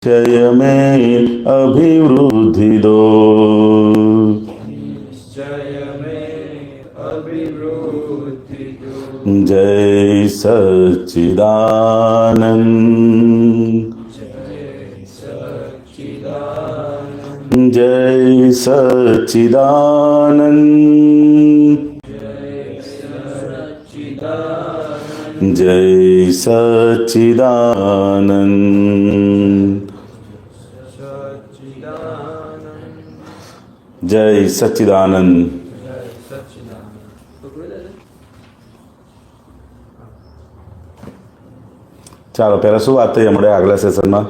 जय में अभिवृद्धि दो, जय सच्चिदानंद, जय सच्चिदानंद, जय सच्चिदानंद, जय सच्चिदानंद. ચાલો પહેલા શું વાત થઈ હમણાં આગલા સેશનમાં?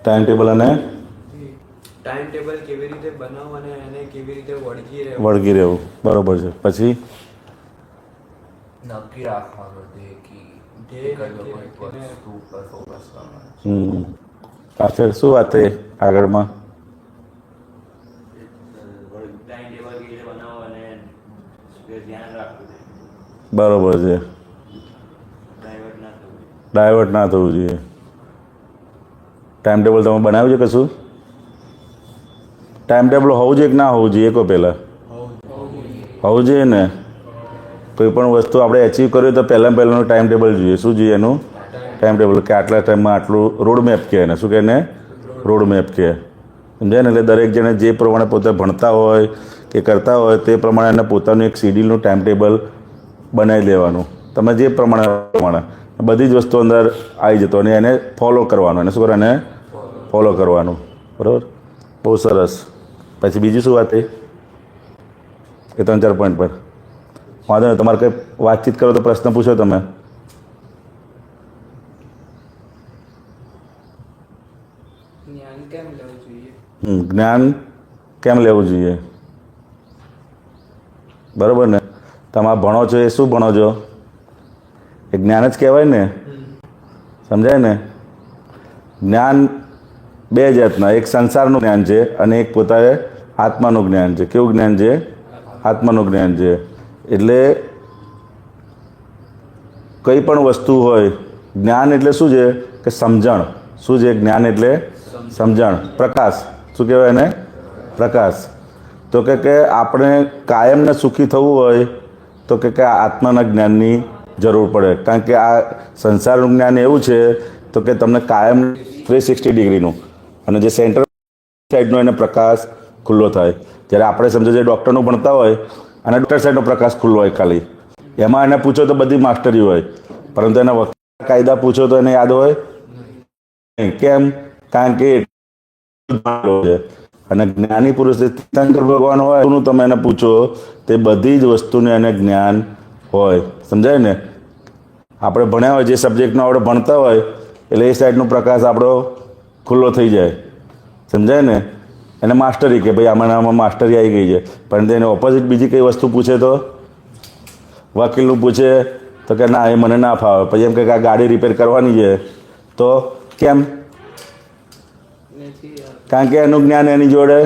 ટાઈમ ટેબલ કેવી રીતે બનાવવું અને એને કેવી રીતે વળગી રહેવું. બરોબર છે. પછી નક્કી રાખવાનું વસ્તુ ઉપર ફોકસ કરવાનું. પાછળ શું વાત થઈ આગળમાં? બરોબર છે. ડાયવર્ટ ના થવું જોઈએ. ટાઈમ ટેબલ તમે બનાવ્યું છે કશું? ટાઈમ ટેબલ હોવું જોઈએ કે ના હોવું જોઈએ? કહો પહેલાં. હોવું જોઈએ ને. કોઈ પણ વસ્તુ આપણે અચીવ કરવી તો પહેલાંનું ટાઈમ ટેબલ જોઈએ. શું જોઈએ એનું? Time table. કે આટલા ટાઈમમાં આટલું રોડ મેપ કહે એને. શું કહે એને? રોડ મેપ કહે. સમજાય ને? એટલે દરેક જણે જે પ્રમાણે પોતે ભણતા હોય કે કરતા હોય તે પ્રમાણે એને પોતાનું એક શિડ્યુલનું ટાઈમ ટેબલ બનાવી દેવાનું. તમે જે પ્રમાણે બધી જ વસ્તુ અંદર આવી જતો અને એને ફોલો કરવાનું. એને શું કરવાનું? એને ફોલો કરવાનું. બરાબર? બહુ સરસ. પછી બીજી શું વાત થઈ? એ 3-4 પોઈન્ટ પર વાંધો નહીં. તમારે કંઈ વાતચીત કરો તો પ્રશ્ન પૂછો તમે. જ્ઞાન કેમ લેવું જોઈએ? બરાબર ને? તમે ભણો છો એ શું ભણો છો? એ જ્ઞાન જ કહેવાય ને. સમજાય ને? જ્ઞાન બે જાતના, એક સંસારનું જ્ઞાન છે અને એક પોતાએ આત્માનું જ્ઞાન છે. કેવું જ્ઞાન છે? આત્માનું જ્ઞાન છે. એટલે કંઈ પણ વસ્તુ હોય, જ્ઞાન એટલે શું છે કે સમજણ. શું છે જ્ઞાન એટલે? સમજણ. પ્રકાશ. શું કહેવાય એને? પ્રકાશ. તો કે આપણે કાયમને સુખી થવું હોય તો કે આત્માના જ્ઞાનની જરૂર પડે. કારણ કે આ સંસારનું જ્ઞાન એવું છે તો કે તમને કાયમ 360 ડિગ્રીનું અને જે સેન્ટર સાઈડનો એને પ્રકાશ ખુલ્લો થાય. જ્યારે આપણે સમજો જે ડૉક્ટરનું ભણતા હોય અને ડૉક્ટર સાઈડનો પ્રકાશ ખુલ્લો હોય ખાલી, એમાં એને પૂછો તો બધી માસ્ટરી હોય, પરંતુ એના વકીલ કાયદા પૂછો તો એને યાદ હોય નહીં. કેમ? કારણ કે અને જ્ઞાની પુરુષ તીર્થંકર ભગવાન હોય એનું તમે એને પૂછો તે બધી જ વસ્તુને એને જ્ઞાન હોય. સમજાય ને? આપણે ભણ્યા હોય જે સબ્જેક્ટનો આપણે ભણતા હોય એટલે એ સાઈડનો પ્રકાશ આપણો ખુલ્લો થઈ જાય. સમજાય ને? એને માસ્ટરી કે ભાઈ આમાં માસ્ટરી આવી ગઈ છે. પણ એને ઓપોઝિટ બીજી કઈ વસ્તુ પૂછે તો વકીલનું પૂછે તો કે ના એ મને ના ફાવે. પછી એમ કે આ ગાડી રિપેર કરવાની છે તો કેમ? કારણ કે એનું જ્ઞાન એની જોડે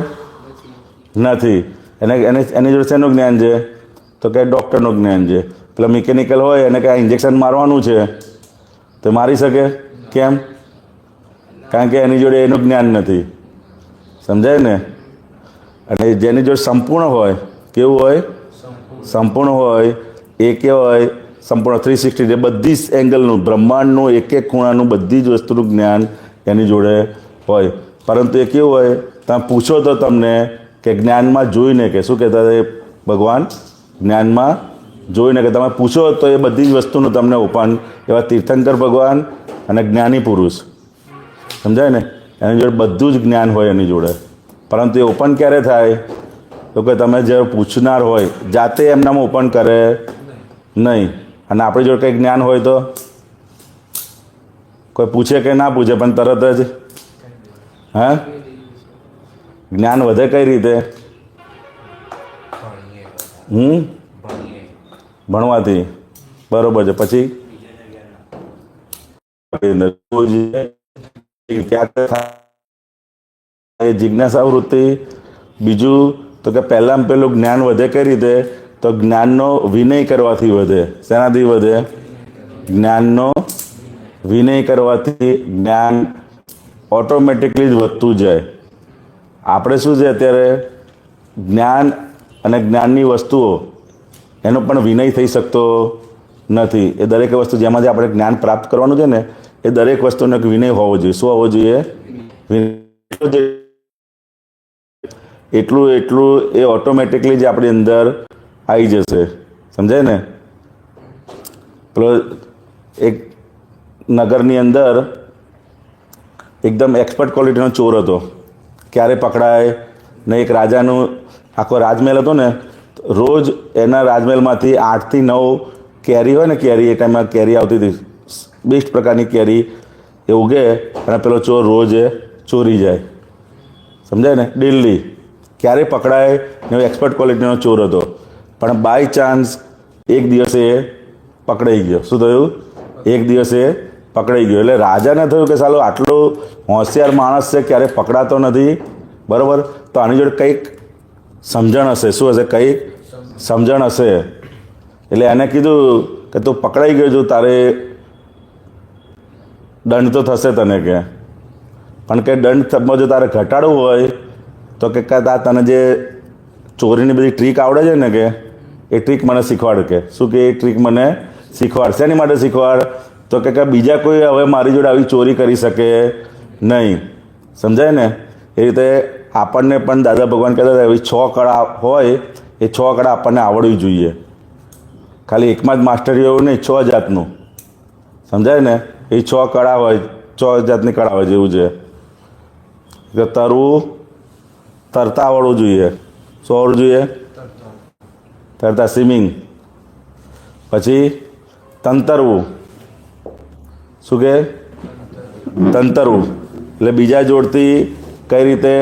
નથી. એની જોડે શેનું જ્ઞાન છે? તો કે ડૉક્ટરનું જ્ઞાન છે. પેલા મિકેનિકલ હોય એને કે ઇન્જેક્શન મારવાનું છે તો મારી શકે. કેમ? કારણ કે એની જોડે એનું જ્ઞાન નથી. સમજાય ને? અને જેની જોડે સંપૂર્ણ હોય, કેવું હોય? સંપૂર્ણ હોય. એ કેવું હોય? સંપૂર્ણ 360 બધી જ એંગલનું, બ્રહ્માંડનું એક એક ખૂણાનું બધી જ વસ્તુનું જ્ઞાન એની જોડે હોય. પરંતુ એ કેવું હોય? તમે પૂછો તો તમને કે જ્ઞાનમાં જોઈને કે શું કહેતા હતા ભગવાન? જ્ઞાનમાં જોઈને કે તમે પૂછો તો એ બધી જ વસ્તુનું તમને ઓપન. એવા તીર્થંકર ભગવાન અને જ્ઞાની પુરુષ. સમજાય ને? એની જોડે બધું જ જ્ઞાન હોય એની જોડે. પરંતુ એ ઓપન ક્યારે થાય? તો કે તમે જે પૂછનાર હોય જાતે એમનામાં ઓપન કરે નહીં. અને આપણી જોડે કંઈ જ્ઞાન હોય તો કોઈ પૂછે કે ના પૂછે પણ તરત જ હા જ્ઞાન વધે કઈ રીતે? ભણવાથી. બરોબર છે. પછી ક્યાં એ જિજ્ઞાસા વૃત્તિ. બીજું તો કે પહેલાં પેલું જ્ઞાન વધે કઈ રીતે? તો જ્ઞાનનો વિનય કરવાથી વધે. શેનાથી વધે? જ્ઞાનનો વિનય કરવાથી જ્ઞાન ઓટોમેટિકલી જ વધતું જાય. આપણે શું છે અત્યારે જ્ઞાન અને જ્ઞાનની વસ્તુઓ એનો પણ વિનય થઈ શકતો નથી. એ દરેક વસ્તુ જેમાંથી આપણે જ્ઞાન પ્રાપ્ત કરવાનું છે ને એ દરેક વસ્તુનો એક વિનય હોવો જોઈએ. શું હોવો જોઈએ? વિનય. એટલું એ ઓટોમેટિકલી જ આપણી અંદર આવી જશે. સમજાય ને? પેલો એક નગરની અંદર એકદમ એક્સપર્ટ ક્વોલિટીનો ચોર હતો. ક્યારે પકડાય ને? એક રાજાનું આખો રાજમહેલ હતો ને, રોજ એના રાજમહેલમાંથી 8 થી 9 કેરી હોય ને, કેરી એ ટાઈમમાં કેરી આવતી હતી, બેસ્ટ પ્રકારની કેરી એ ઉગે અને પેલો ચોર રોજ એ ચોરી જાય. સમજાય ને? ડેલી ક્યારે પકડાય ને? એક્સપર્ટ ક્વોલિટીનો ચોર હતો. પણ બાય ચાન્સ એક દિવસે એ પકડાઈ ગયો. શું થયું? એક દિવસે પકડાઈ ગયો. એટલે રાજાને થયું કે સાલો આટલો હોશિયાર માણસ છે, ક્યારે પકડાતો નથી, બરાબર? તો આની જોડે કંઈક સમજણ હશે. શું હશે? કંઈક સમજણ હશે. એટલે એને કીધું કે તું પકડાઈ ગયો છું, તારે દંડ તો થશે તને, કે પણ કે દંડમાં જો તારે ઘટાડવું હોય તો કે તને જે ચોરીની બધી ટ્રીક આવડે છે ને, કે એ ટ્રીક મને શીખવાડ. કે શું? કે એ ટ્રીક મને શીખવાડ. શેની માટે શીખવાડ? તો કે બીજા કોઈ હવે મારી જોડે આવી ચોરી કરી શકે નહીં. સમજાય ને? એ રીતે આપણને પણ દાદા ભગવાન કહેતા હતા એવી 6 કળા હોય, એ 6 કળા આપણને આવડવી જોઈએ. ખાલી એકમાં જ માસ્ટરી એવું નહીં, 6 જાતનું. સમજાય ને? એ 6 કળા હોય, 6 જાતની કળા હોય. જેવું છે કે તરતા આવડવું જોઈએ. શું આવડવું જોઈએ? તરતા, સ્વિમિંગ. પછી તંતરવું. શું કે? તંતરવું એટલે બીજા જોડથી કઈ રીતે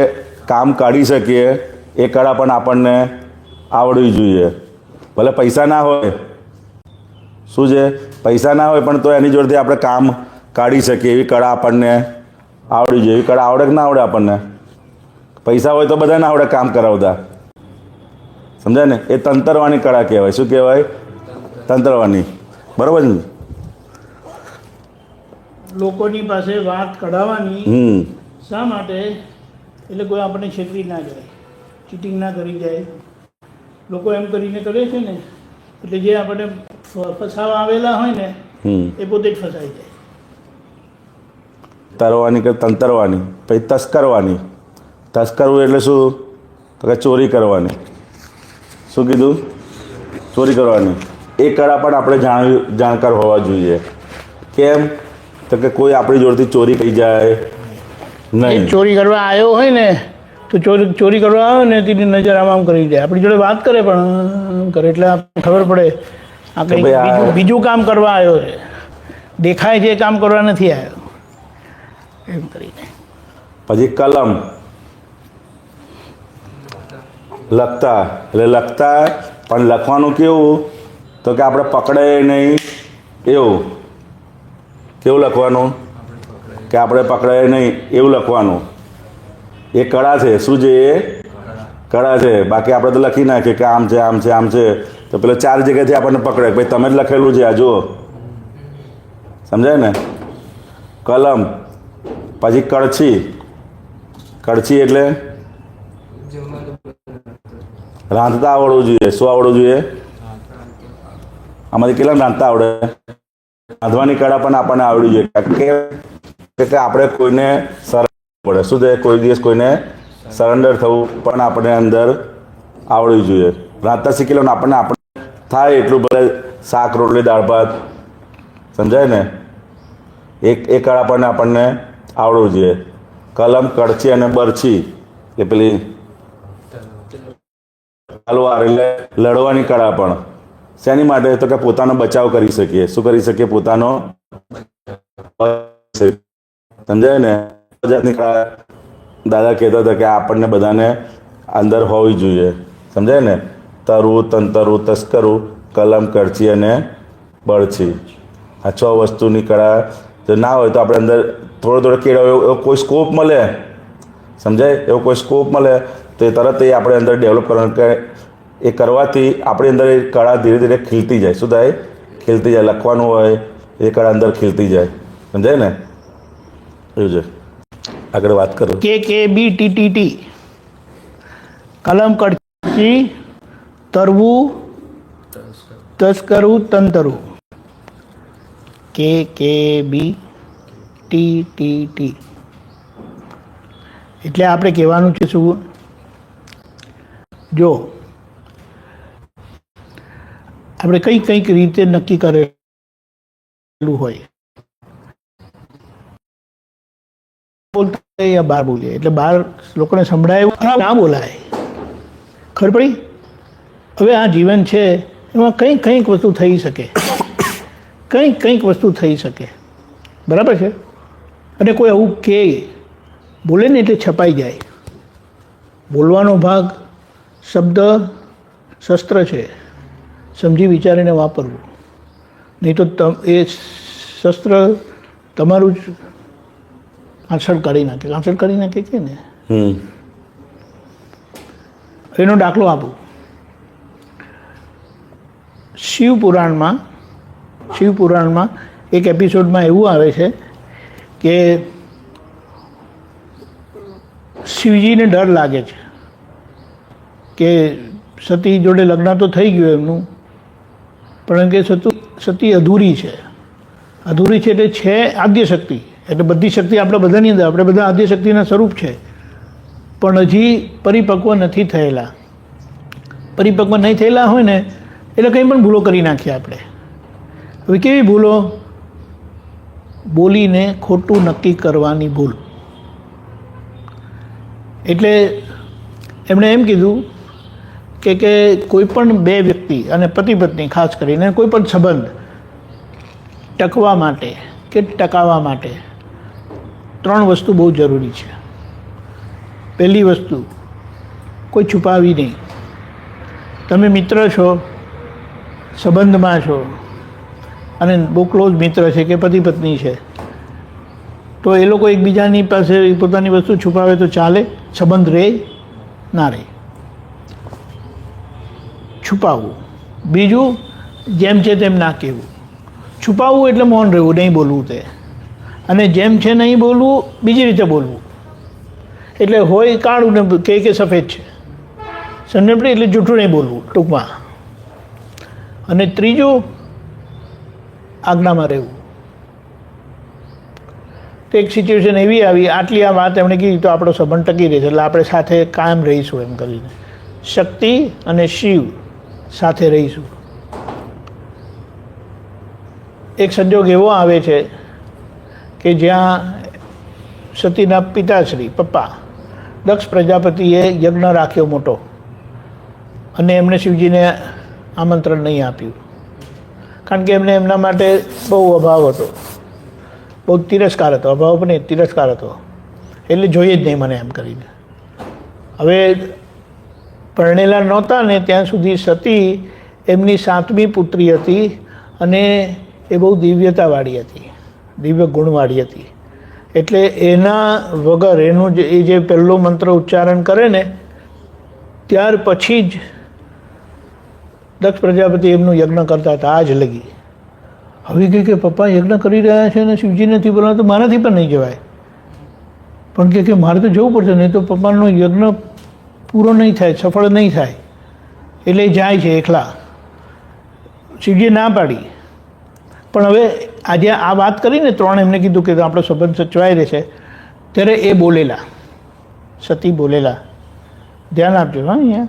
કામ કાઢી શકીએ એ કળા પણ આપણને આવડવી જોઈએ. ભલે પૈસા ના હોય, શું છે, પૈસા ના હોય પણ તો એની જોડેથી આપણે કામ કાઢી શકીએ એવી કળા આપણને આવડવી જોઈએ. એવી કળા આવડે કે ના આવડે આપણને? પૈસા હોય તો બધાને આવડે કામ કરાવતા. સમજાય ને? એ તંતરવાની કળા કહેવાય. શું કહેવાય? તંતરવાની. બરાબર ને? લોકોની પાસે વાત કઢાવવાની. શા માટે? એટલે કોઈ આપણને છેતરી ના જાય, ચીટિંગ ના કરી જાય. લોકો એમ કરીને કરે છે ને, એટલે જે આપણને ફસાવા આવેલા હોય ને એ પોતે જ ફસાઈ જાય. તરવાની કે તંતરવાની. પછી તસ્કરવાની. તસ્કરવું એટલે શું? તો કે ચોરી કરવાની. શું કીધું? ચોરી કરવાની. એ કળા પણ આપણે જાણકાર હોવા જોઈએ. કેમ? તો કે કોઈ આપણી જોડેથી ચોરી થઈ જાય નહીં. ચોરી કરવા આવ્યો હોય ને તો ચોરી કરવા આવે ને તેની નજર આમ કરી જાય. આપણી જોડે વાત કરે પણ કરે એટલે આપણને ખબર પડે આ કંઈક બીજું કામ કરવા આવ્યો છે. દેખાય છે કામ કરવા નથી આવ્યો એમ કરીને. પછી કલમ. લખતા. એટલે લખતા પણ લખવાનું કેવું? તો કે આપણે પકડાય નહીં એવું. કેવું લખવાનું? કે આપણે પકડાય નહીં એવું લખવાનું. એ કળા છે. શું છે? એ કળા છે. બાકી આપણે તો લખી નાખીએ કે આમ છે, આમ છે, આમ છે, તો પેલો 4 જગ્યાથી આપણને પકડાય. ભાઈ તમે જ લખેલું છે આ જુઓ. સમજાય ને? કલમ. પછી કળછી. કળછી એટલે રાંધતા આવડવું જોઈએ. શું આવડવું જોઈએ? આમાંથી કેટલા રાંધતા આવડે? રાંધવાની કળા પણ આપણને આવડવી જોઈએ. કે આપણે કોઈને સરેન્ડર પડે. શું છે? કોઈ દિવસ કોઈને સરેન્ડર થવું પણ આપણે અંદર આવડવું જોઈએ. રાંધતા શીખી લો ને આપણને થાય એટલું ભલે શાક, રોટલી, દાળ ભાત. સમજાય ને? એ કળા પણ આપણને આવડવું જોઈએ. કલમ, કળછી અને બરછી એ પેલી તલવાર એટલે લડવાની કળા પણ. શેની માટે? તો કે પોતાનો બચાવ કરી શકીએ. શું કરી શકીએ? પોતાનો. સમજાય ને? જાતની કળા દાદા કહેતા હતા કે આપણને બધાને અંદર હોવી જોઈએ. સમજાય ને? તરવું, તંતરવું, તસ્કરવું, કલમ, કળછી અને બળછી. આ 6 વસ્તુની કળા જો ના હોય તો આપણે અંદર થોડો કેળવો એવો કોઈ સ્કોપ મળે સમજાય? એવો કોઈ સ્કોપ મળે તો એ તરત એ આપણે અંદર ડેવલપ કરવાનું, કે એ કરવાથી આપણી અંદર એ કળા ધીરે ધીરે ખીલતી જાય. શું થાય? ખીલતી જાય. લખવાનું હોય એ કળા અંદર ખીલતી જાય. સમજાય ને? એવું છે. આગળ વાત કરો. KKBTTT કલમ કડચી તરવું તસ્કરું તંતરું. KKBTTT એટલે આપણે કહેવાનું છે શું? જો આપણે કંઈક રીતે નક્કી કરેલું હોય, બોલતા યા બહાર બોલીએ એટલે બહાર લોકોને સંભળાય એવું ના બોલાય. ખબર પડી? હવે આ જીવન છે એમાં કંઈક વસ્તુ થઈ શકે, કંઈક વસ્તુ થઈ શકે. બરાબર છે? અને કોઈ આવું કે બોલે ને એટલે છપાઈ જાય. બોલવાનો ભાગ શબ્દ શસ્ત્ર છે, સમજી વિચારીને વાપરવું. નહીં તો એ શસ્ત્ર તમારું જ આંસળ કાઢી નાખે. આંસળ કાઢી નાખે કે ને. એનો દાખલો આપું. શિવપુરાણમાં એક એપિસોડમાં એવું આવે છે કે શિવજીને ડર લાગે છે કે સતી જોડે લગ્ન તો થઈ ગયું એમનું, પણ કે સતી અધૂરી છે. અધૂરી છે એટલે છે આદ્ય શક્તિ, એટલે બધી શક્તિ આપણે બધાની અંદર, આપણે બધા આદ્ય શક્તિના સ્વરૂપ છે, પણ હજી પરિપક્વ નથી થયેલા. પરિપક્વ નહીં થયેલા હોય ને એટલે કંઈ પણ ભૂલો કરી નાખીએ આપણે. હવે કેવી ભૂલો? બોલીને ખોટું નક્કી કરવાની ભૂલ. એટલે એમણે એમ કીધું કે કોઈ પણ બે વ્યક્તિ અને પતિ પત્ની ખાસ કરીને કોઈ પણ સંબંધ ટકવા માટે કે ટકાવવા માટે 3 વસ્તુ બહુ જરૂરી છે. પહેલી વસ્તુ, કોઈ છુપાવી નહીં. તમે મિત્ર છો, સંબંધમાં છો અને બહુ ક્લોઝ મિત્ર છે કે પતિ પત્ની છે, તો એ લોકો એકબીજાની પાસે પોતાની વસ્તુ છુપાવે તો ચાલે? સંબંધ રહે ના રહે? છુપાવવું. બીજું, જેમ છે તેમ ના કહેવું. છુપાવવું એટલે મૌન રહેવું, નહીં બોલવું તે. અને જેમ છે નહીં બોલવું, બીજી રીતે બોલવું. એટલે હોય કાળું ને કે સફેદ છે, સમજણ પડી? એટલે જૂઠું નહીં બોલવું ટૂંકમાં. અને ત્રીજું, આજ્ઞામાં રહેવું. તો એક સિચ્યુએશન એવી આવી, આટલી આ વાત એમણે કીધી તો આપણો સંબંધ ટકી રહેશે, એટલે આપણે સાથે કાયમ રહીશું એમ કરીને. શક્તિ અને શિવ સાથે રહીશું. એક સંજોગ એવો આવે છે કે જ્યાં સતીના પિતાશ્રી પપ્પા દક્ષ પ્રજાપતિએ યજ્ઞ રાખ્યો મોટો, અને એમણે શિવજીને આમંત્રણ નહીં આપ્યું, કારણ કે એમને એમના માટે બહુ અભાવ હતો, બહુ તિરસ્કાર હતો. અભાવ પણ નહીં, તિરસ્કાર હતો. એટલે જોઈએ જ નહીં મને એમ કરીને. હવે પરણેલા નહોતા ને ત્યાં સુધી સતી એમની 7મી પુત્રી હતી, અને એ બહુ દિવ્યતાવાળી હતી, દિવ્ય ગુણવાળી હતી. એટલે એના વગર એનું જે પહેલો મંત્ર ઉચ્ચારણ કરે ને ત્યાર પછી જ દક્ષ પ્રજાપતિ એમનું યજ્ઞ કરતા હતા, આજ લગી. હવે કે પપ્પા યજ્ઞ કરી રહ્યા છે અને શિવજી નથી બોલાવતા, તો મારાથી પણ નહીં જવાય. પણ કે મારે તો જવું પડશે, નહીં તો પપ્પાનો યજ્ઞ પૂરો નહીં થાય, સફળ નહીં થાય. એટલે જાય છે એકલા. શિવજીએ ના પાડી. પણ હવે આજે આ વાત કરીને 3 એમને કીધું કે આપણો સંબંધ સચવાઈ રહેશે, ત્યારે એ બોલેલા, સતી બોલેલા. ધ્યાન આપજો હા અહીંયા,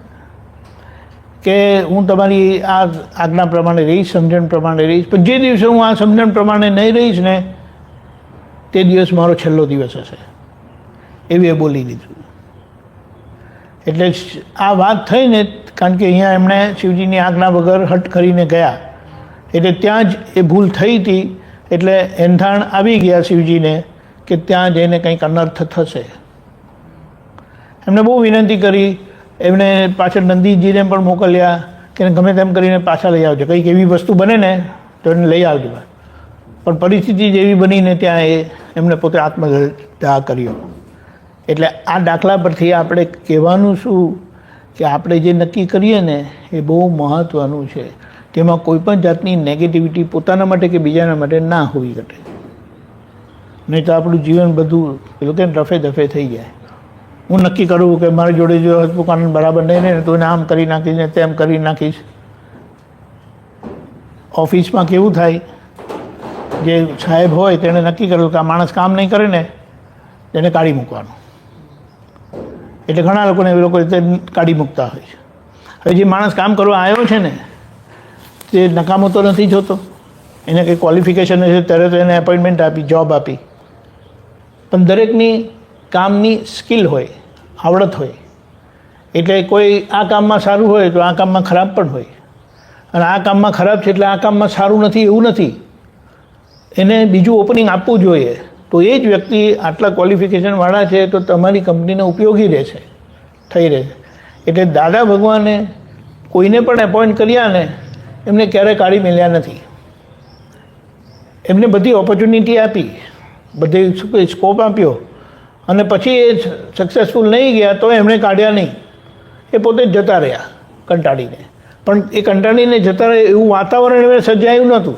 કે હું તમારી આ આજ્ઞા પ્રમાણે રહીશ, સમજણ પ્રમાણે રહીશ, પણ જે દિવસે હું આ સમજણ પ્રમાણે નહીં રહીશ ને તે દિવસ મારો છેલ્લો દિવસ હશે, એવી એ બોલી દીધું. એટલે આ વાત થઈ ને, કારણ કે અહીંયા એમણે શિવજીની આજ્ઞા વગર હટ કરીને ગયા, એટલે ત્યાં જ એ ભૂલ થઈ હતી. એટલે એંધાણ આવી ગયા શિવજીને કે ત્યાં જઈને કંઈક અનર્થ થશે. એમને બહુ વિનંતી કરી, એમણે પાછળ નંદીજીને પણ મોકલ્યા કે ગમે તેમ કરીને પાછા લઈ આવજો, કંઈક એવી વસ્તુ બને ને તો એને લઈ આવજો. પણ પરિસ્થિતિ જેવી બનીને ત્યાં એમણે પોતે આત્મહત્યા કર્યો. એટલે આ દાખલા પરથી આપણે કહેવાનું શું કે આપણે જે નક્કી કરીએ ને એ બહુ મહત્ત્વનું છે. તેમાં કોઈ પણ જાતની નેગેટિવિટી પોતાના માટે કે બીજાના માટે ના હોવી ઘટે, નહીં તો આપણું જીવન બધું પેલું કે રફે દફે થઈ જાય. હું નક્કી કરું કે મારી જોડે જો હસમુખ આનંદ બરાબર નહીં ને તો એને આમ કરી નાખીશ ને તેમ કરી નાખીશ. ઓફિસમાં કેવું થાય, જે સાહેબ હોય તેણે નક્કી કર્યું કે આ માણસ કામ નહીં કરે ને તેને કાઢી મૂકવાનું, એટલે ઘણા લોકોને એ લોકો રીતે કાઢી મૂકતા હોય છે. હવે જે માણસ કામ કરવા આવ્યો છે ને તે નકામો તો નથી જોતો, એને કંઈ ક્વોલિફિકેશન હશે ત્યારે તો એને એપોઇન્ટમેન્ટ આપી, જોબ આપી, પણ દરેકની કામની સ્કિલ હોય, આવડત હોય. એટલે કોઈ આ કામમાં સારું હોય તો આ કામમાં ખરાબ પણ હોય, અને આ કામમાં ખરાબ છે એટલે આ કામમાં સારું નથી એવું નથી. એને બીજું ઓપનિંગ આપવું જોઈએ. તો એ જ વ્યક્તિ આટલા ક્વોલિફિકેશનવાળા છે તો તમારી કંપનીને ઉપયોગી રહેશે, થઈ રહેશે. એટલે દાદા ભગવાને કોઈને પણ એપોઇન્ટ કર્યા ને એમને ક્યારેય કાઢી મેલ્યા નથી. એમને બધી ઓપોર્ચ્યુનિટી આપી, બધી સ્કોપ આપ્યો, અને પછી એ સક્સેસફુલ નહીં ગયા તો એમણે કાઢ્યા નહીં, એ પોતે જ જતા રહ્યા કંટાળીને. પણ એ કંટાળીને જતા રહ્યા એવું વાતાવરણ એમને સર્જાયું નહોતું.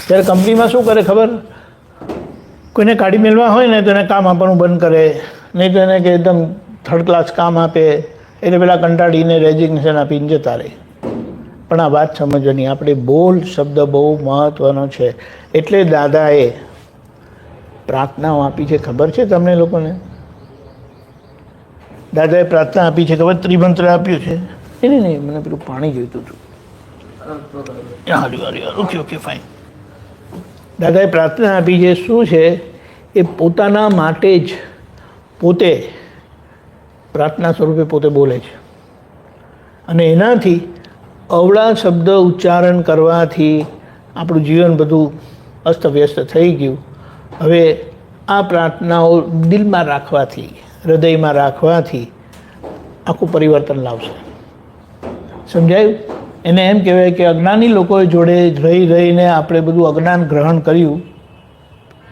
ત્યારે કંપનીમાં શું કરે ખબર, કોઈને કાઢી મેળવા હોય ને તો એને કામ આપવાનું બંધ કરે, નહીં તો એને કે એકદમ થર્ડ ક્લાસ કામ આપે, એટલે પેલા કંટાળીને રેઝિગ્નેશન આપીને જતા રહે. પણ આ વાત સમજવાની, આપણે બોલ શબ્દ બહુ મહત્ત્વનો છે. એટલે દાદાએ પ્રાર્થનાઓ આપી છે, ખબર છે તમને લોકોને? દાદાએ પ્રાર્થના આપી છે ખબર, ત્રિમંત્ર આપ્યું છે. નહીં, મને પેલું પાણી જોઈતું હતું. Okay fine. દાદાએ પ્રાર્થના આપી છે. શું છે? એ પોતાના માટે જ પોતે પ્રાર્થના સ્વરૂપે પોતે બોલે છે, અને એનાથી અવળા શબ્દ ઉચ્ચારણ કરવાથી આપણું જીવન બધું અસ્તવ્યસ્ત થઈ ગયું. હવે આ પ્રાર્થનાઓ દિલમાં રાખવાથી, હૃદયમાં રાખવાથી આખું પરિવર્તન લાવશે. સમજાયું? એને એમ કહેવાય કે અજ્ઞાની લોકો જોડે રહીને આપણે બધું અજ્ઞાન ગ્રહણ કર્યું,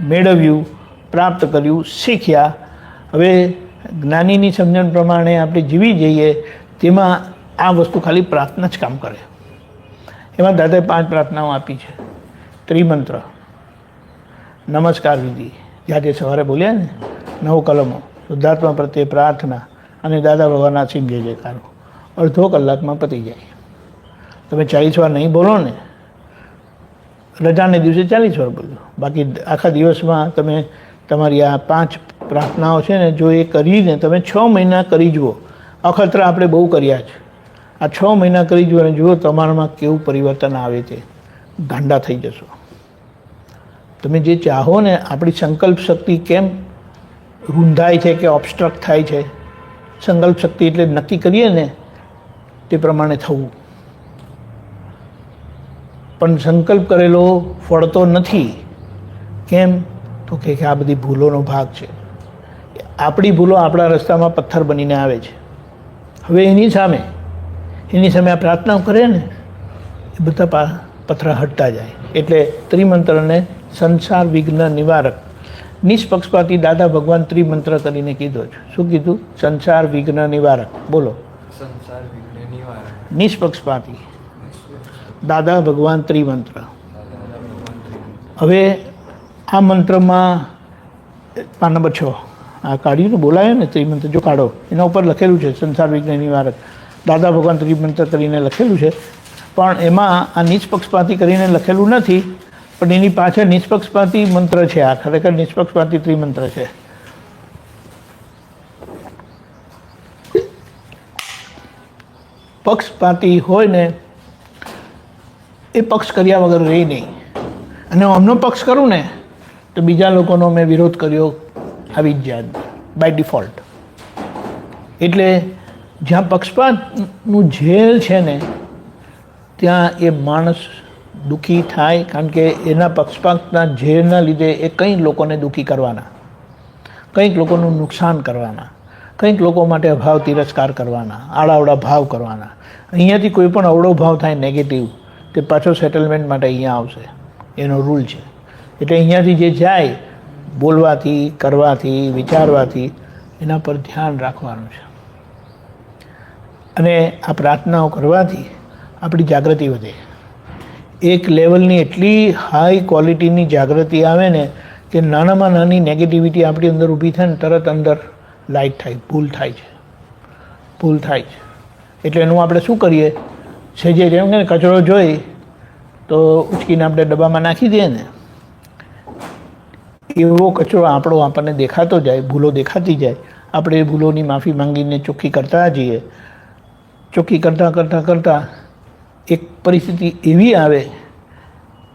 મેળવ્યું, પ્રાપ્ત કર્યું, શીખ્યા. હવે જ્ઞાનીની સમજણ પ્રમાણે આપણે જીવી જઈએ, તેમાં આ વસ્તુ ખાલી પ્રાર્થના જ કામ કરે. એમાં દાદાએ 5 પ્રાર્થનાઓ આપી છે. ત્રિમંત્ર, નમસ્કાર વિધિ, જ્યારે સવારે બોલ્યા ને 9 કલમો, શુદ્ધાત્મા પ્રત્યે પ્રાર્થના, અને દાદા ભગવાનના સિંહ જય જયકારો, અડધો કલાકમાં પતી જાય. તમે 40 વાર નહીં બોલો ને, રજાને દિવસે 40 વાર બોલો, બાકી આખા દિવસમાં તમે તમારી આ 5 પ્રાર્થનાઓ છે ને જો એ કરીને તમે 6 મહિના કરી જુઓ. અખતરા આપણે બહુ કર્યા છે, આ 6 મહિના કરી જુઓ અને જુઓ તમારામાં કેવું પરિવર્તન આવે છે. ગાંડા થઈ જશો. તમે જે ચાહો ને, આપણી સંકલ્પ શક્તિ કેમ રૂંધાય છે કે ઓબ્સ્ટ્રક્ટ થાય છે? સંકલ્પ શક્તિ એટલે નક્કી કરીએ ને તે પ્રમાણે થવું. પણ સંકલ્પ કરેલો ફળતો નથી. કેમ? તો કે આ બધી ભૂલોનો ભાગ છે. આપણી ભૂલો આપણા રસ્તામાં પથ્થર બનીને આવે છે. હવે એની સામે આ પ્રાર્થનાઓ કરે ને એ બધા પથ્થર હટતા જાય. એટલે ત્રિમંત્રને સંસાર વિઘ્ન નિવારક, નિષ્પક્ષપાતી દાદા ભગવાન ત્રિમંત્ર કરીને કીધો છે. શું કીધું? સંસાર વિઘ્ન નિવારક. બોલો. સંસાર વિઘ્ન નિવારક, નિષ્પક્ષપાતી દાદા ભગવાન ત્રિમંત્ર. હવે આ મંત્રમાં પાન નંબર 6 આ કાઢ્યું ને, બોલાયો ને ત્રિમંત્ર, જો કાઢો, એના ઉપર લખેલું છે સંસાર વિઘ્ન નિવારક, દાદા ભગવાન ત્રિમંત્ર કરીને લખેલું છે. પણ એમાં આ નિષ્પક્ષપાતી કરીને લખેલું નથી, પણ એની પાછળ નિષ્પક્ષપાતી મંત્ર છે. આ ખરેખર નિષ્પક્ષપાતી ત્રિમંત્ર છે. પક્ષપાતી હોય ને એ પક્ષ કર્યા વગર રહે નહીં. અને હું આમનો પક્ષ કરું ને તો બીજા લોકોનો મેં વિરોધ કર્યો આવી જ જાય બાય ડિફોલ્ટ. એટલે જ્યાં પક્ષપાતનું ઝેર છે ને ત્યાં એ માણસ દુઃખી થાય, કારણ કે એના પક્ષપાતના ઝેરના લીધે એ કંઈક લોકોને દુઃખી કરવાના, કંઈક લોકોનું નુકસાન કરવાના, કંઈક લોકો માટે અભાવ તિરસ્કાર કરવાના, આડાવડા ભાવ કરવાના. અહીંયાથી કોઈ પણ અવળો ભાવ થાય નેગેટિવ, તે પાછો સેટલમેન્ટ માટે અહીંયા આવશે. એનો રૂલ છે. એટલે અહીંયાથી જે જાય બોલવાથી, કરવાથી, વિચારવાથી એના પર ધ્યાન રાખવાનું છે. અને આ પ્રાર્થનાઓ કરવાથી આપણી જાગૃતિ વધે. એક લેવલની એટલી હાઈ ક્વોલિટીની જાગૃતિ આવે ને કે નાનામાં નાની નેગેટિવિટી આપણી અંદર ઊભી થાય ને તરત અંદર લાઇટ થાય, ભૂલ થાય છે. એટલે એનું આપણે શું કરીએ છે, જે જેમ કે કચરો જોઈ તો ઉચકીને આપણે ડબ્બામાં નાખી દઈએ ને, એવો કચરો આપણને દેખાતો જાય, ભૂલો દેખાતી જાય, આપણે એ ભૂલોની માફી માંગીને ચોખ્ખી કરતા જઈએ. ચોખ્ખી કરતાં એક પરિસ્થિતિ એવી આવે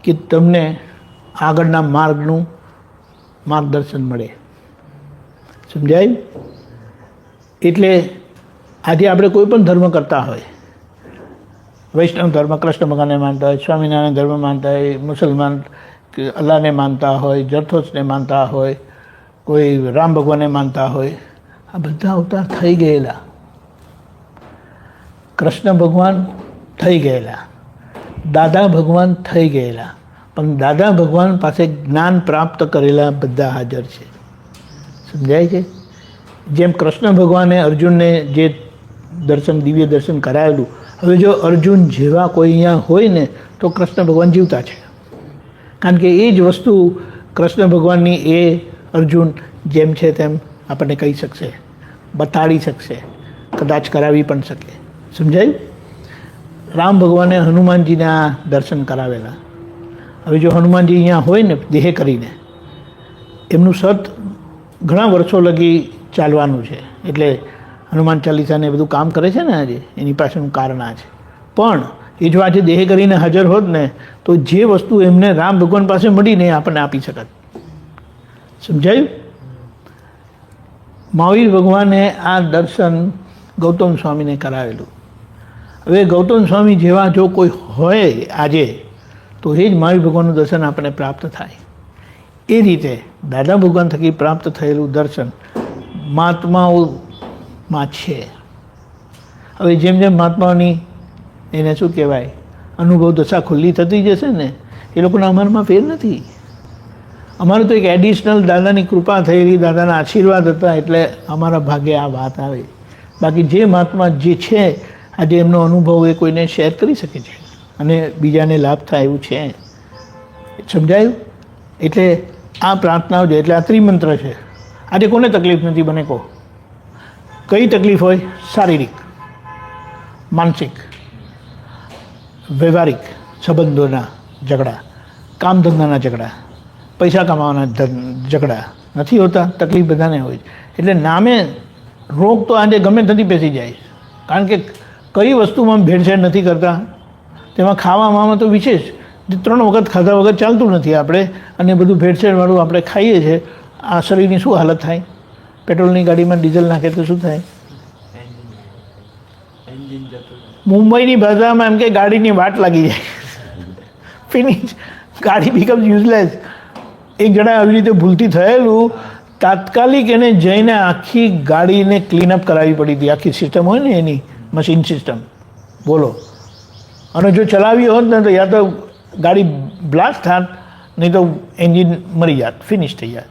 કે તમને આગળના માર્ગનું માર્ગદર્શન મળે. સમજાયું? એટલે આજે આપણે કોઈ પણ ધર્મ કરતા હોય, વૈષ્ણવ ધર્મ કૃષ્ણ ભગવાનને માનતા હોય, સ્વામિનારાયણ ધર્મ માનતા હોય, મુસલમાન કે અલ્લાહને માનતા હોય, જરથોસને માનતા હોય, કોઈ રામ ભગવાનને માનતા હોય, આ બધા અવતાર થઈ ગયેલા. કૃષ્ણ ભગવાન થઈ ગયેલા, દાદા ભગવાન થઈ ગયેલા, પણ દાદા ભગવાન પાસે જ્ઞાન પ્રાપ્ત કરેલા બધા હાજર છે. સમજાય છે? જેમ કૃષ્ણ ભગવાને અર્જુનને જે દિવ્ય દર્શન કરાયેલું, હવે જો અર્જુન જેવા કોઈ અહીંયા હોય ને તો કૃષ્ણ ભગવાન જીવતા છે. કારણ કે એ જ વસ્તુ કૃષ્ણ ભગવાનની એ અર્જુન જેમ છે તેમ આપણને કહી શકશે, બતાડી શકશે, કદાચ કરાવી પણ શકે. સમજાયું? રામ ભગવાને હનુમાનજીને આ દર્શન કરાવેલા. હવે જો હનુમાનજી અહીંયા હોય ને દેહ કરીને, એમનું સત ઘણા વર્ષો લગી ચાલવાનું છે. એટલે હનુમાન ચાલીસાને બધું કામ કરે છે ને આજે, એની પાછળનું કારણ આ છે. પણ એ જો આજે દેહ કરીને હાજર હોત ને તો જે વસ્તુ એમને રામ ભગવાન પાસે મળીને એ આપણને આપી શકત. સમજાયું? મહાવીર ભગવાને આ દર્શન ગૌતમ સ્વામીને કરાવેલું. હવે ગૌતમ સ્વામી જેવા જો કોઈ હોય આજે તો એ જ મહાવીર ભગવાનનું દર્શન આપણને પ્રાપ્ત થાય. એ રીતે દાદા ભગવાન થકી પ્રાપ્ત થયેલું દર્શન મહાત્માઓમાં છે. હવે જેમ જેમ મહાત્માઓની એને શું કહેવાય અનુભવ દશા ખુલ્લી થતી જશે ને એ લોકોના અમારામાં ફેર નથી. અમારે તો એક એડિશનલ દાદાની કૃપા થયેલી, દાદાના આશીર્વાદ હતા એટલે અમારા ભાગે આ વાત આવે. બાકી જે મહાત્મા જે છે આજે એમનો અનુભવ એ કોઈને શેર કરી શકે છે અને બીજાને લાભ થાય એવું છે. સમજાયું? એટલે આ પ્રાર્થનાઓ છે, એટલે આ ત્રિમંત્ર છે. આજે કોને તકલીફ નથી બને કહો? કઈ તકલીફ હોય? શારીરિક, માનસિક, વ્યવહારિક સંબંધોના ઝઘડા, કામ ધંધાના ઝઘડા, પૈસા કમાવાના ઝઘડા નથી હોતા? તકલીફ બધાને હોય. એટલે નામે રોગ તો આજે ગમે ત્યાંથી બેસી જાય. કારણ કે કઈ વસ્તુમાં ભેળસેળ નથી કરતા, તેમાં ખાવામાં તો વિશેષ 3 વખત ખાધા વગર ચાલતું નથી આપણે, અને બધું ભેળસેળવાળું આપણે ખાઈએ છીએ. આ શરીરની શું હાલત થાય? પેટ્રોલની ગાડીમાં ડીઝલ નાખે તો શું થાય? એન્જિન જતું મુંબઈની ભાષામાં એમ કે ગાડીની વાટ લાગી જાય. ફિનિશ, ગાડી બીકમ્સ યુઝલેસ. એક જણા આવી રીતે ભૂલથી થયેલું, તાત્કાલિક એને જઈને આખી ગાડીને ક્લીનઅપ કરાવવી પડી હતી. આખી સિસ્ટમ હોય ને એની મશીન સિસ્ટમ, બોલો. અને જો ચલાવી હોત ને તો યા તો ગાડી બ્લાસ્ટ થાત, નહીં તો એન્જિન મરી જાત, ફિનિશ થઈ જાત.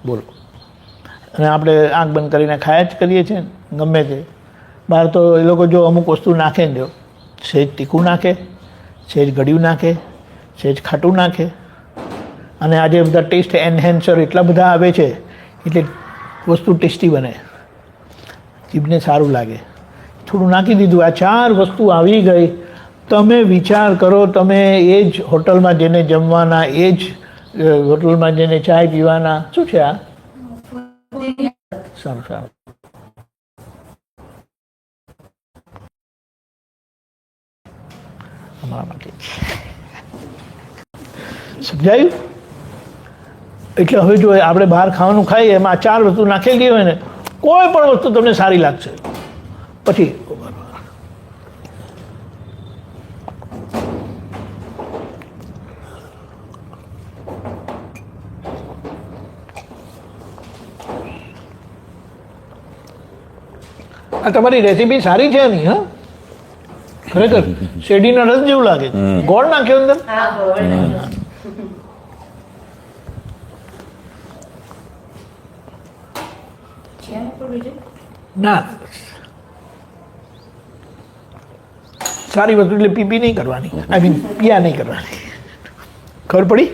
બોલો. અને આપણે આંખ બંધ કરીને ખાયા જ કરીએ છીએ ગમે તે. બહાર તો એ લોકો જો અમુક વસ્તુ નાખે ને, જો સહેજ તીખું નાખે, સહેજ ગળ્યું નાખે, સહેજ ખાટું નાખે. અને આજે બધા ટેસ્ટ એન્હેન્સર એટલા બધા આવે છે એટલે વસ્તુ ટેસ્ટી બને, જીભને સારું લાગે. થોડું નાખી દીધું, આ 4 વસ્તુ આવી ગઈ. તમે વિચાર કરો, તમે એ જ હોટલમાં જઈને જમવાના, એ જ હોટલમાં જઈને ચાય પીવાના. શું છે આ? સારું સારું. અમારા માટે સમજાયું? એટલે હવે જો આપણે બહાર ખાવાનું ખાઈએ એમાં 4 વસ્તુ નાખેલી હોય ને, કોઈ પણ વસ્તુ તમને સારી લાગશે. પછી આ તમારી રેસીપી સારી છે નહીં? હા, ખરેખર શેરડીનો રસ જેવું લાગે. ગોળ નાખ્યો અંદર? છે કરવી છે? ના, સારી વસ્તુ એટલે પીપી નહીં કરવાની, આઈ મીન પિયા નહીં કરવાની. ખબર પડી?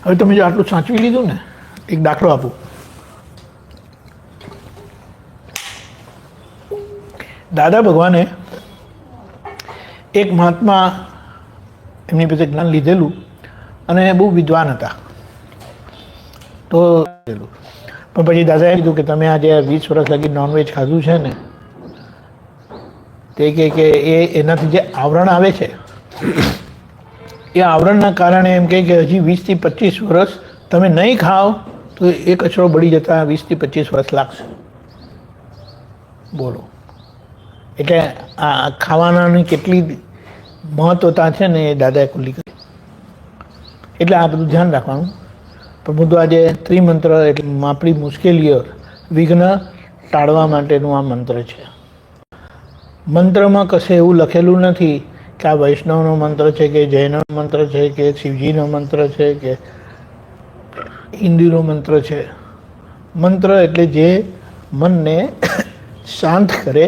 હવે તમે જો આટલું સાચવી લીધું ને, એક દાખલો આપું. દાદા ભગવાને એક મહાત્મા એમની પાસે જ્ઞાન લીધેલું અને બહુ વિદ્વાન હતા. તો પણ પછી દાદાએ કીધું કે તમે આજે 20 વર્ષ લગી નોનવેજ ખાધું છે ને, તે કે એનાથી જે આવરણ આવે છે એ આવરણના કારણે એમ કહે કે હજી 20 થી 25 વર્ષ તમે નહીં ખાઓ તો એ કચરો બળી જતા 20 થી 25 વર્ષ લાગશે. બોલો, એટલે આ ખાવાનાની કેટલી મહત્વતા છે ને એ દાદાએ ખુલ્લી કરી. એટલે આ બધું ધ્યાન રાખવાનું. પણ બધું આજે ત્રિમંત્ર એટલે આપણી મુશ્કેલીઓ વિઘ્ન ટાળવા માટેનું આ મંત્ર છે. મંત્રમાં કશે એવું લખેલું નથી કે આ વૈષ્ણવનો મંત્ર છે કે જૈનનો મંત્ર છે કે શિવજીનો મંત્ર છે કે હિન્દુનો મંત્ર છે. મંત્ર એટલે જે મનને શાંત કરે,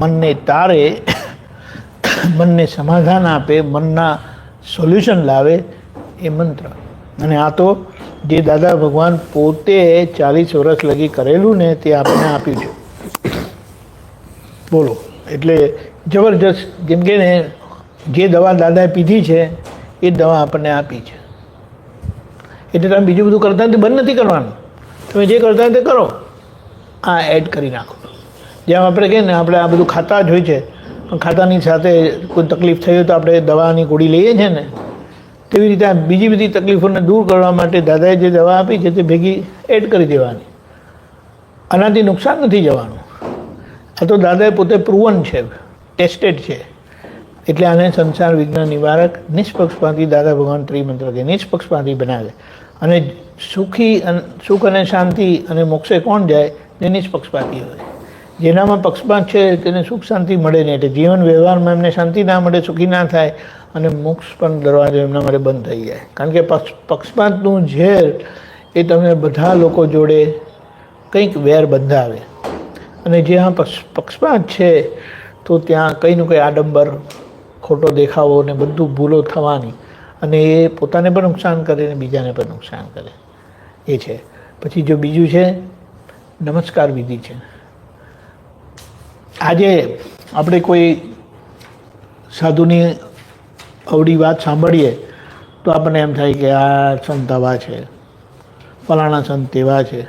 મનને તારે, મનને સમાધાન આપે, મનના સોલ્યુશન લાવે એ મંત્ર. અને આ તો જે દાદા ભગવાન પોતે 40 વર્ષ લગી કરેલું ને તે આપણને આપ્યું છે. બોલો, એટલે જબરજસ્ત. જેમ કે ને જે દવા દાદાએ પીધી છે એ દવા આપણને આપી છે. એટલે તમે બીજું બધું કરતા તે બંધ નથી કરવાનું. તમે જે કરતા તે કરો, આ એડ કરી નાખો. જેમ આપણે કહીએ ને, આપણે આ બધું ખાતા જ હોય છે, પણ ખાતાની સાથે કોઈ તકલીફ થઈ હોય તો આપણે દવાની ગોળી લઈએ છીએ ને, તેવી રીતે આ બીજી બધી તકલીફોને દૂર કરવા માટે દાદાએ જે દવા આપી છે તે ભેગી એડ કરી દેવાની. આનાથી નુકસાન નથી જવાનું. આ તો દાદાએ પોતે પ્રૂવન છે, ટેસ્ટેડ છે. એટલે આને સંસાર વિઘ્ન નિવારક નિષ્પક્ષપાતી દાદા ભગવાન ત્રિમંત્ર કે નિષ્પક્ષપાતી બનાવે. અને સુખ અને શાંતિ અને મોક્ષે કોણ જાય? જે નિષ્પક્ષપાતી હોય. જેનામાં પક્ષપાત છે તેને સુખ શાંતિ મળે નહીં. એટલે જીવન વ્યવહારમાં એમને શાંતિ ના મળે, સુખી ના થાય, અને મોક્ષ પણ દરવાજો એમના માટે બંધ થઈ જાય. કારણ કે પક્ષપાતનું ઝેર એ તમે બધા લોકો જોડે કંઈક વેર બંધાવે. અને જ્યાં પક્ષપાત છે તો ત્યાં કંઈનું કંઈ આડંબર, ખોટો દેખાવો ને બધું ભૂલો થવાની, અને એ પોતાને પણ નુકસાન કરે ને બીજાને પણ નુકસાન કરે. એ છે. પછી જો બીજું છે નમસ્કાર વિધિ છે. આજે આપણે કોઈ સાધુની અવળી વાત સાંભળીએ તો આપણને એમ થાય કે આ સંત આવા છે, ફલાણા સંત તેવા છે.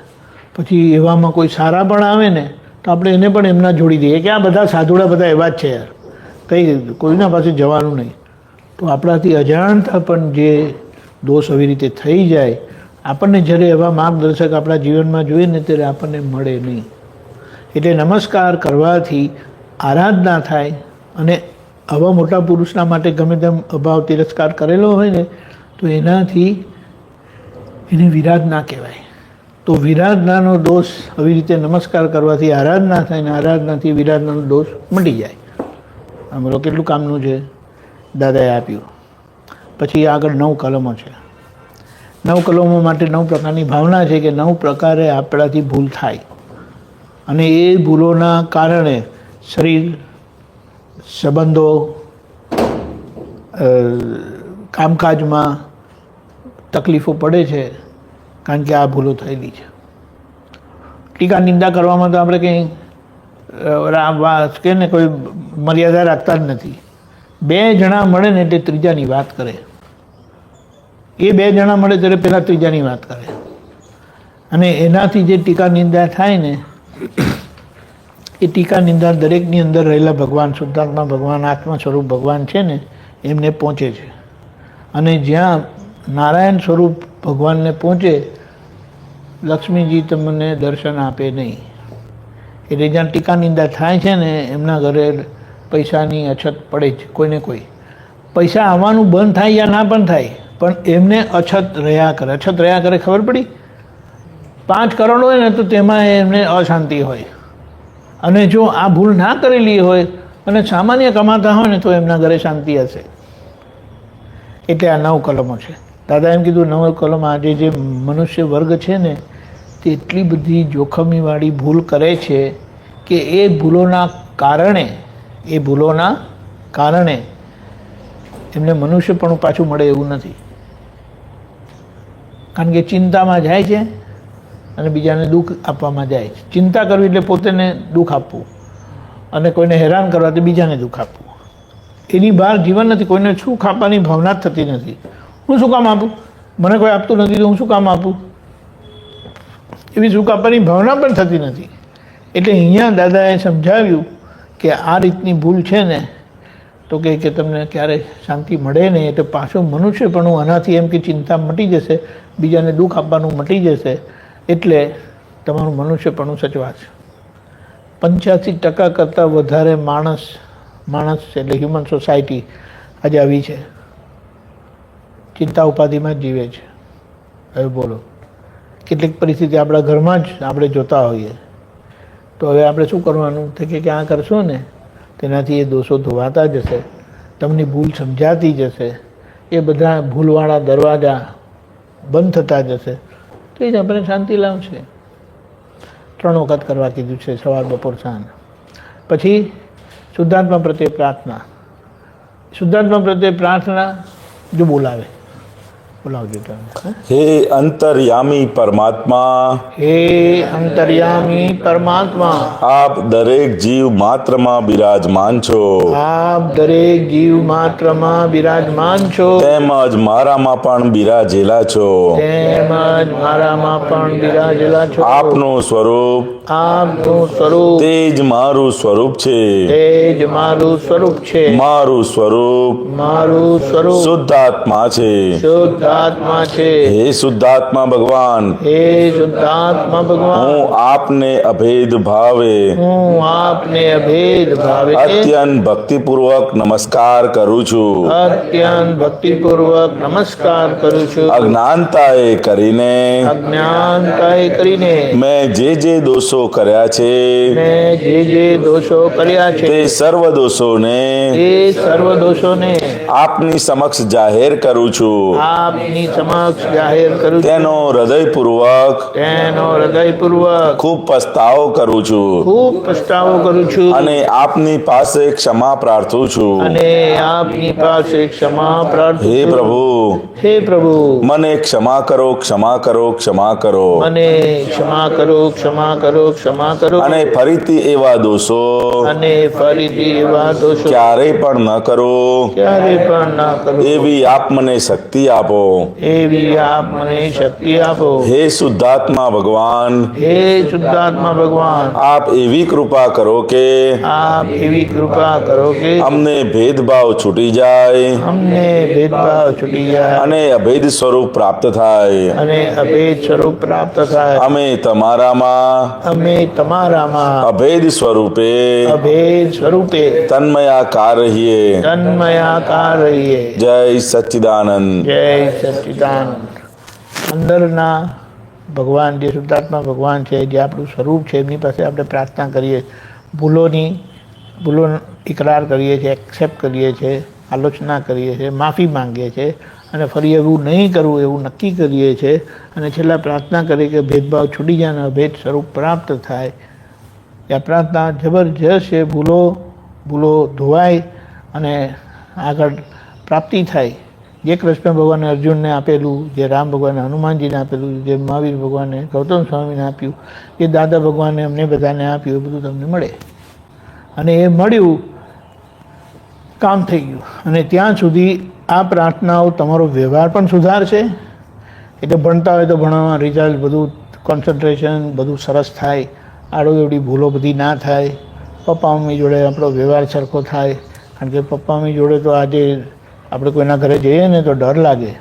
પછી એવામાં કોઈ સારા પણ આવે ને તો આપણે એને પણ એમના જોડી દઈએ કે આ બધા સાધુડા બધા એવા જ છે યાર, કંઈ કોઈના પાસે જવાનું નહીં. તો આપણાથી અજાણતા પણ જે દોષ આવી રીતે થઈ જાય, આપણને જ્યારે એવા માર્ગદર્શક આપણા જીવનમાં જોઈએ ને ત્યારે આપણને મળે નહીં. એટલે નમસ્કાર કરવાથી આરાધના થાય. અને આવા મોટા પુરુષના માટે ગમે તેમ અભાવ તિરસ્કાર કરેલો હોય ને તો એનાથી એને વિરાધના કહેવાય. તો વિરાધનાનો દોષ આવી રીતે નમસ્કાર કરવાથી આરાધના થાય, ને આરાધનાથી વિરાધનાનો દોષ મટી જાય. આમ બોલો કેટલું કામનું છે, દાદાએ આપ્યું. પછી આગળ 9 કલમો છે. 9 કલમો માટે 9 પ્રકારની ભાવના છે કે 9 પ્રકારે આપણાથી ભૂલ થાય, અને એ ભૂલોના કારણે શરીર, સંબંધો, કામકાજમાં તકલીફો પડે છે, કારણ કે આ ભૂલો થયેલી છે. ટીકા નિંદા કરવામાં તો આપણે કંઈ કે ને કોઈ મર્યાદા રાખતા જ નથી. 2 જણા મળે ને એટલે ત્રીજાની વાત કરે. એ 2 જણા મળે ત્યારે પહેલાં ત્રીજાની વાત કરે. અને એનાથી જે ટીકા નિંદા થાય ને એ ટીકા નિંદા દરેકની અંદર રહેલા ભગવાન, શુદ્ધાત્મા ભગવાન, આત્મા સ્વરૂપ ભગવાન છે ને એમને પહોંચે છે. અને જ્યાં નારાયણ સ્વરૂપ ભગવાનને પહોંચે, લક્ષ્મીજી તમને દર્શન આપે નહીં. એટલે જ્યાં ટીકા નિંદા થાય છે ને એમના ઘરે પૈસાની અછત પડે જ, કોઈને કોઈ. પૈસા આવવાનું બંધ થાય યા ના પણ થાય, પણ એમને અછત રહ્યા કરે. અછત રહ્યા કરે ખબર પડી? 5 કરોડ હોય ને તો તેમાં એમને અશાંતિ હોય. અને જો આ ભૂલ ના કરેલી હોય અને સામાન્ય કમાતા હોય ને તો એમના ઘરે શાંતિ હશે. એટલે આ 9 કલમો છે. દાદા એમ કીધું 9 કલમ આજે જે મનુષ્ય વર્ગ છે ને તે એટલી બધી જોખમીવાળી ભૂલ કરે છે કે એ ભૂલોના કારણે એમને મનુષ્યપણું પાછું મળે એવું નથી. કારણ કે ચિંતામાં જાય છે અને બીજાને દુઃખ આપવામાં જાય છે. ચિંતા કરવી એટલે પોતાને દુઃખ આપવું અને કોઈને હેરાન કરવાથી બીજાને દુઃખ આપવું. એની બહાર જીવન નથી. કોઈને સુખ આપવાની ભાવના જ થતી નથી. હું શું કામ આપું? મને કોઈ આપતું નથી તો હું શું કામ આપું? એવી સુખ આપવાની ભાવના પણ થતી નથી. એટલે અહીંયા દાદાએ સમજાવ્યું કે આ રીતની ભૂલ છે ને તો કે તમને ક્યારે શાંતિ મળે નહીં. એટલે પાછું મનુષ્યપણું આનાથી એમ કે ચિંતા મટી જશે, બીજાને દુઃખ આપવાનું મટી જશે, એટલે તમારું મનુષ્યપણું સચવાશે. 85% કરતાં વધારે માણસ એટલે હ્યુમન સોસાયટી આજે આવી છે, ચિંતા ઉપાધિમાં જ જીવે છે. હવે બોલો, કેટલીક પરિસ્થિતિ આપણા ઘરમાં જ આપણે જોતા હોઈએ તો હવે આપણે શું કરવાનું? તો કે આ કરશો ને તેનાથી એ દોષો ધોવાતા જશે, તમને ભૂલ સમજાતી જશે, એ બધા ભૂલવાળા દરવાજા બંધ થતા જશે, તો એ જ આપણે શાંતિ લાવશે. 3 વખત કરવા કીધું છે, સવાર, બપોર, સાંજ. પછી શુદ્ધાત્મા પ્રત્યે પ્રાર્થના. શુદ્ધાત્મા પ્રત્યે પ્રાર્થના જો બોલાવજો તમે. હે અંતર્યામી પરમાત્મા, હે અંતર્યામી પરમાત્મા, આપ દરેક જીવ માત્રમાં બિરાજમાન છો, આપ દરેક જીવ માત્રમાં બિરાજમાન છો, તેમજ મારામાં પણ બિરાજેલા છો, તેમજ મારામાં પણ બિરાજેલા છો. આપનું સ્વરૂપ આપનું સ્વરૂપ તે જ મારું સ્વરૂપ છે, તે જ મારું સ્વરૂપ છે. મારું સ્વરૂપ શુદ્ધાત્મા છે. શુદ્ધાત્મા છે. હે શુદ્ધાત્મા ભગવાન, હે શુદ્ધાત્મા ભગવાન, હું આપને અભેદ ભાવે અત્યંત ભક્તિપૂર્વક નમસ્કાર કરું છું. અત્યંત ભક્તિપૂર્વક નમસ્કાર કરું છું. અજ્ઞાનતાએ કરીને મેં જે દોષો કર્યા છે તે સર્વ દોષોને આપની સમક્ષ જાહેર કરું છું. તેનો હૃદયપૂર્વક ખૂબ પસ્તાવો કરું છું અને આપની પાસે ક્ષમા પ્રાર્થું છું. હે પ્રભુ, મને ક્ષમા કરો, ક્ષમા કરો, ક્ષમા કરો. અને ફરીથી એવા દોષો ક્યારેય પણ ન કરો, એવી આપ મને શક્તિ આપો. હે શુદ્ધાત્મા ભગવાન, આપ એવી કૃપા કરો કે અમને ભેદભાવ છૂટી જાય અને અભેદ સ્વરૂપ પ્રાપ્ત થાય. અમે તમારામાં અભેદ સ્વરૂપે તન્મયાકાર રહીએ. જય સચ્ચિદાનંદ. અંદરના ભગવાન, જે શુદ્ધાત્મા ભગવાન છે, જે આપણું સ્વરૂપ છે, એમની પાસે આપણે પ્રાર્થના કરીએ, ભૂલો ઇકરાર કરીએ છીએ, એક્સેપ્ટ કરીએ છીએ, આલોચના કરીએ છીએ, માફી માંગીએ છીએ અને ફરી એવું નહીં કરવું એવું નક્કી કરીએ છીએ. અને છેલ્લા પ્રાર્થના કરીએ કે ભેદભાવ છૂટી જાય અને અભેદ સ્વરૂપ પ્રાપ્ત થાય. આ પ્રાર્થના જબરજસ્ત છે. ભૂલો ધોવાય અને આગળ પ્રાપ્તિ થાય. જે કૃષ્ણ ભગવાને અર્જુનને આપેલું, જે રામ ભગવાને હનુમાનજીને આપેલું, જે મહાવીર ભગવાને ગૌતમ સ્વામીને આપ્યું, જે દાદા ભગવાને અમને બધાને આપ્યું, એ બધું તમને મળે. અને એ મળ્યું, કામ થઈ ગયું. અને ત્યાં સુધી આ પ્રાર્થનાઓ તમારો વ્યવહાર પણ સુધારશે. એટલે ભણતા હોય તો ભણવામાં રિઝલ્ટ બધું, કોન્સન્ટ્રેશન બધું સરસ થાય. આડોઅવળી ભૂલો બધી ના થાય. પપ્પા મમ્મી જોડે આપણો વ્યવહાર સરખો થાય. કારણ કે પપ્પા મમ્મી જોડે તો આજે આપણે કોઈના ઘરે જઈએ ને તો ડર લાગે,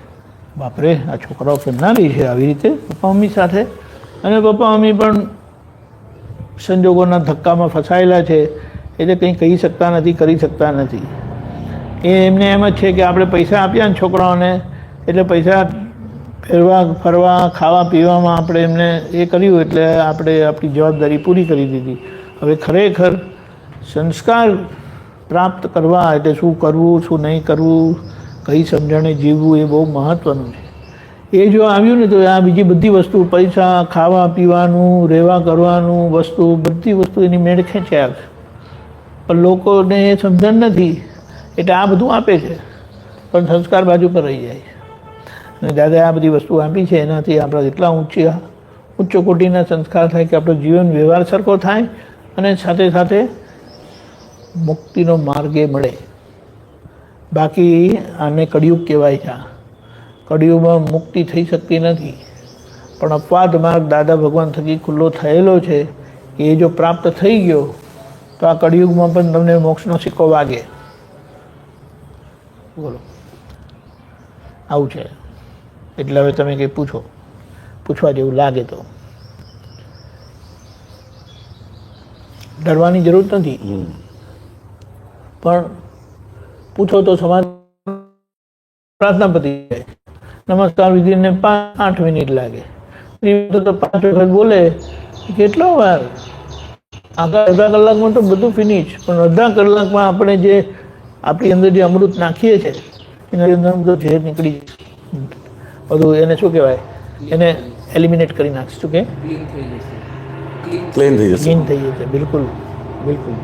બાપરે આ છોકરાઓ કેમના રહી છે આવી રીતે પપ્પા મમ્મી સાથે. અને પપ્પા મમ્મી પણ સંજોગોના ધક્કામાં ફસાયેલા છે, એટલે કંઈ કહી શકતા નથી, કરી શકતા નથી. એમને એમ જ છે કે આપણે પૈસા આપ્યા ને છોકરાઓને, એટલે પૈસા ફરવા ખાવા પીવામાં આપણે એમને એ કર્યું, એટલે આપણે આપણી જવાબદારી પૂરી કરી દીધી. હવે ખરેખર સંસ્કાર પ્રાપ્ત કરવા એટલે શું કરવું, શું નહીં કરવું, કઈ સમજણે જીવવું, એ બહુ મહત્ત્વનું છે. એ જો આવ્યું ને તો આ બીજી બધી વસ્તુ પૈસા ખાવા પીવાનું રહેવા કરવાનું વસ્તુ બધી વસ્તુ એની મેળ ખેંચ્યા છે પણ લોકોને એ સમજણ નથી એટલે આ બધું આપે છે પણ સંસ્કાર બાજુ પર રહી જાય છે અને દાદાએ આ બધી વસ્તુ આપી છે એનાથી આપણા એટલા ઉચ્ચ કોટીના સંસ્કાર થાય કે આપણો જીવન વ્યવહાર સરખો થાય અને સાથે સાથે મુક્તિનો માર્ગ એ મળે. બાકી આને કળિયુગ કહેવાય છે. કળિયુગમાં મુક્તિ થઈ શકતી નથી પણ અપવાદ માર્ગ દાદા ભગવાન થકી ખુલ્લો થયેલો છે કે એ જો પ્રાપ્ત થઈ ગયો તો આ કળિયુગમાં પણ તમને મોક્ષનો સિક્કો વાગે. બોલો આવું છે. એટલે હવે તમે કંઈ પૂછવા જેવું લાગે તો ડરવાની જરૂર નથી પણ પૂછો તો સમાજ પ્રાર્થના પતી જાય. નમસ્કાર વિધિને 8 મિનિટ લાગે. તો 5 વખત બોલે કેટલો વાર અડધા કલાકમાં તો બધું ફિનિશ પણ અડધા કલાકમાં આપણે જે આપણી અંદર જે અમૃત નાખીએ છીએ એના અંદર બધું ઝેર નીકળી બધું એને શું કહેવાય એને એલિમિનેટ કરી નાખીશું કે ક્લીન થઈ જશે ક્લીન થઈ જશે. ક્લીન થઈ જશે. બિલકુલ બિલકુલ